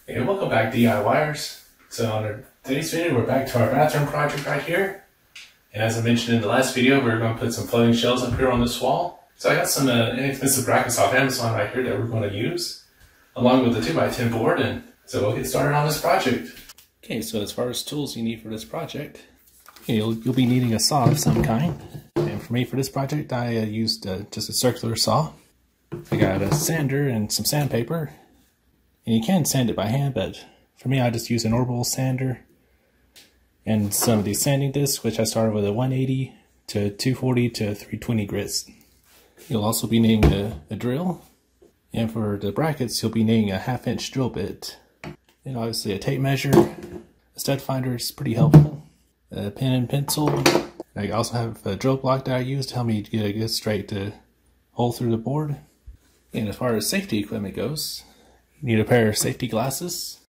Hey, welcome back DIYers. So on today's video, we're back to our bathroom project right here. And as I mentioned in the last video, we're going to put some floating shelves up here on this wall. So I got some inexpensive brackets off Amazon right here that we're going to use, along with the 2x10 board, and so we'll get started on this project. Okay, so as far as tools you need for this project, you'll be needing a saw of some kind. And for me, for this project, I used just a circular saw. I got a sander and some sandpaper. And you can sand it by hand, but for me I just use an orbital sander and some of these sanding discs, which I started with a 180 to 240 to 320 grits. You'll also be needing a drill, and for the brackets you'll be needing a 1/2" drill bit. And obviously a tape measure, a stud finder is pretty helpful, a pen and pencil. I also have a drill block that I use to help me get a good straight hole through the board. And as far as safety equipment goes, you need a pair of safety glasses,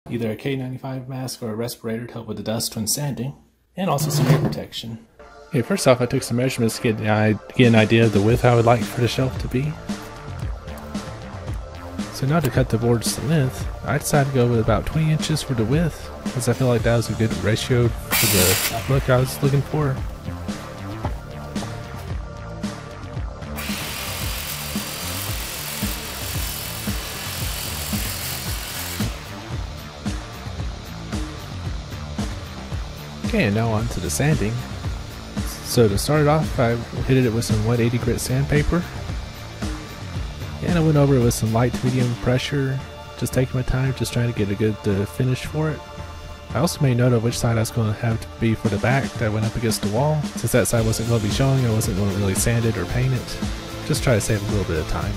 either a K95 mask or a respirator to help with the dust when sanding, and also some ear protection. Okay, first off I took some measurements to get an idea of the width I would like for the shelf to be. So now to cut the boards to length, I decided to go with about 20 inches for the width, because I feel like that was a good ratio for the look I was looking for. Okay, and now on to the sanding. So to start it off, I hit it with some 180 grit sandpaper. And I went over it with some light to medium pressure, just taking my time, just trying to get a good finish for it. I also made note of which side I was going to have to be for the back that went up against the wall. Since that side wasn't going to be showing, I wasn't going to really sand it or paint it. Just try to save a little bit of time.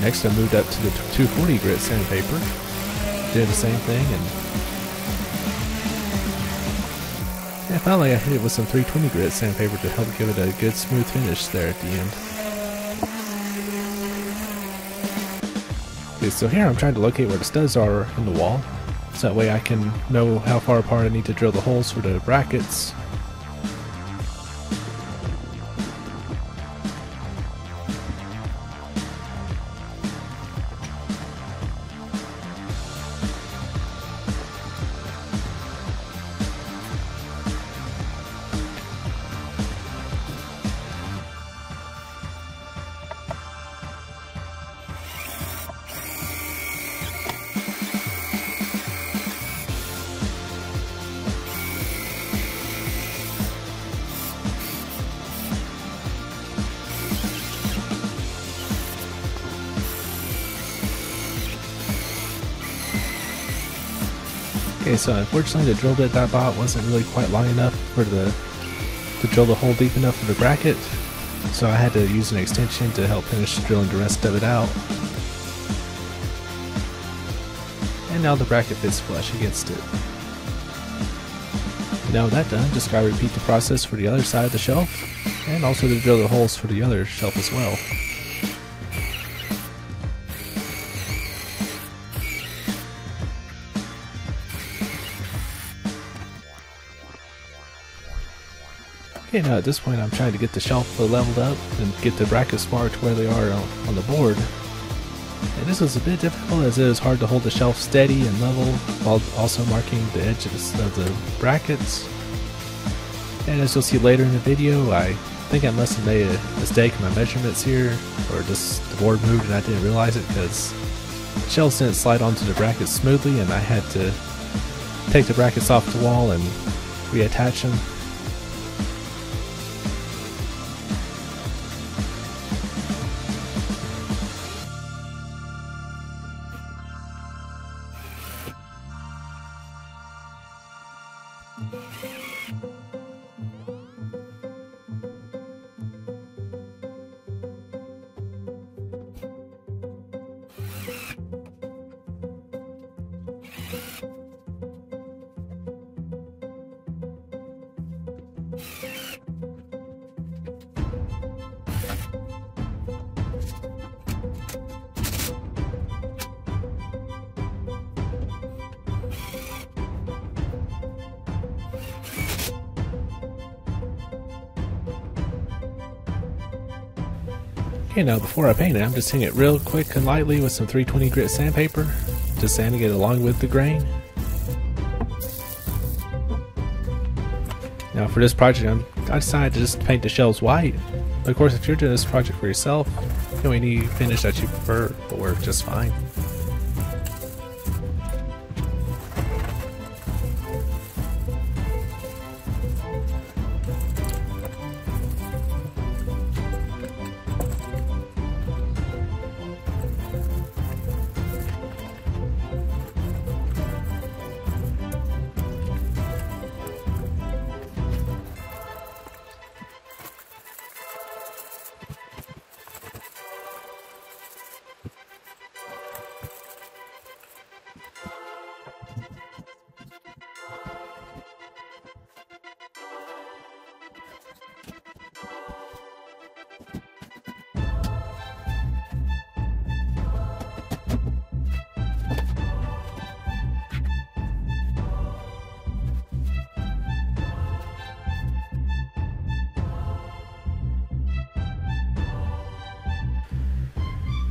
Next I moved up to the 240 grit sandpaper. Did the same thing, and finally I hit it with some 320 grit sandpaper to help give it a good smooth finish there at the end. Okay, so here I'm trying to locate where the studs are in the wall, so that way I can know how far apart I need to drill the holes for the brackets. Okay, so unfortunately the drill bit that I bought wasn't really quite long enough to drill the hole deep enough for the bracket, so I had to use an extension to help finish drilling the rest of it out. And now the bracket fits flush against it. Now with that done, just gotta repeat the process for the other side of the shelf, and also to drill the holes for the other shelf as well. Okay, now at this point I'm trying to get the shelf leveled up and get the brackets marked where they are on the board. And this was a bit difficult as it is hard to hold the shelf steady and level while also marking the edges of the brackets. And as you'll see later in the video, I think I must have made a mistake in my measurements here, or just the board moved and I didn't realize it because the shelves didn't slide onto the brackets smoothly, and I had to take the brackets off the wall and reattach them. Okay, now before I paint it, I'm just hitting it real quick and lightly with some 320 grit sandpaper, just sanding it along with the grain. Now for this project, I decided to just paint the shells white. But of course, if you're doing this project for yourself, any finish that you prefer will work just fine.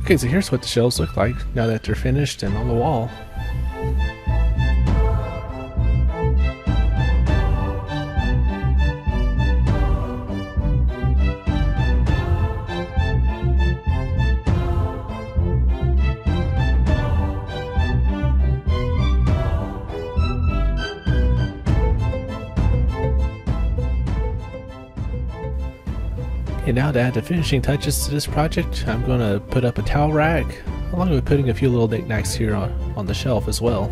Okay, so here's what the shells look like now that they're finished and on the wall. And now to add the finishing touches to this project, I'm going to put up a towel rack, along with putting a few little knickknacks here on the shelf as well.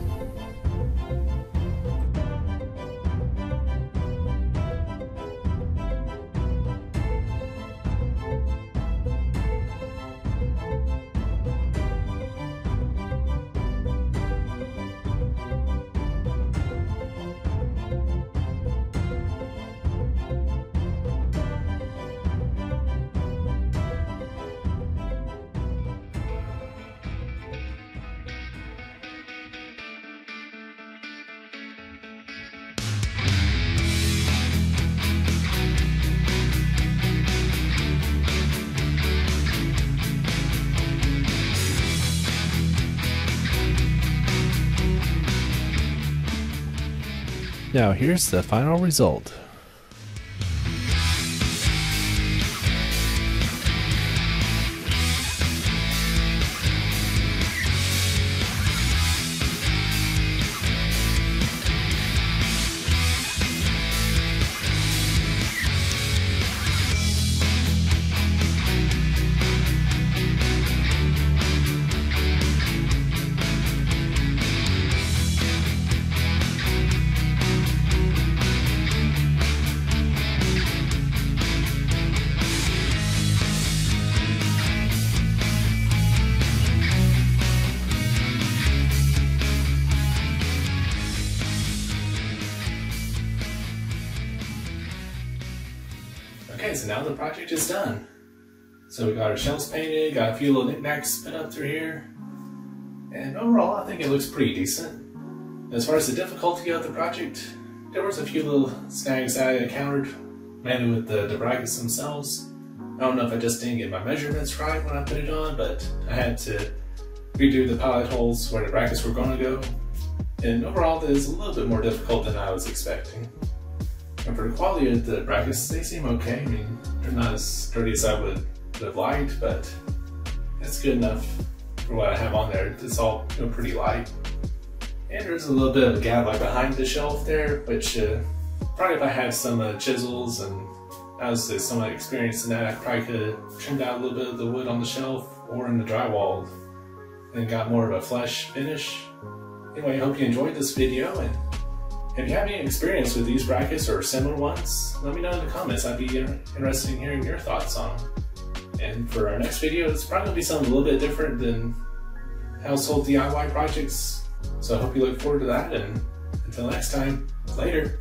Now here's the final result. Okay, so now the project is done. So we got our shells painted, got a few little knickknacks spin up through here, and overall I think it looks pretty decent. As far as the difficulty of the project, there was a few little snags that I encountered, mainly with the brackets themselves. I don't know if I just didn't get my measurements right when I put it on, but I had to redo the pilot holes where the brackets were going to go. And overall, it is a little bit more difficult than I was expecting. And for the quality of the brackets, they seem okay. I mean, they're not as sturdy as I would have liked, but it's good enough for what I have on there. It's all pretty light. And there's a little bit of a gap like behind the shelf there, which probably if I had some chisels and I was somewhat experienced in that, I probably could have trimmed out a little bit of the wood on the shelf or in the drywall and got more of a flesh finish. Anyway, I hope you enjoyed this video, and if you have any experience with these brackets or similar ones, let me know in the comments. I'd be interested in hearing your thoughts on them. And for our next video, it's probably going to be something a little bit different than household DIY projects. So I hope you look forward to that, and until next time, later.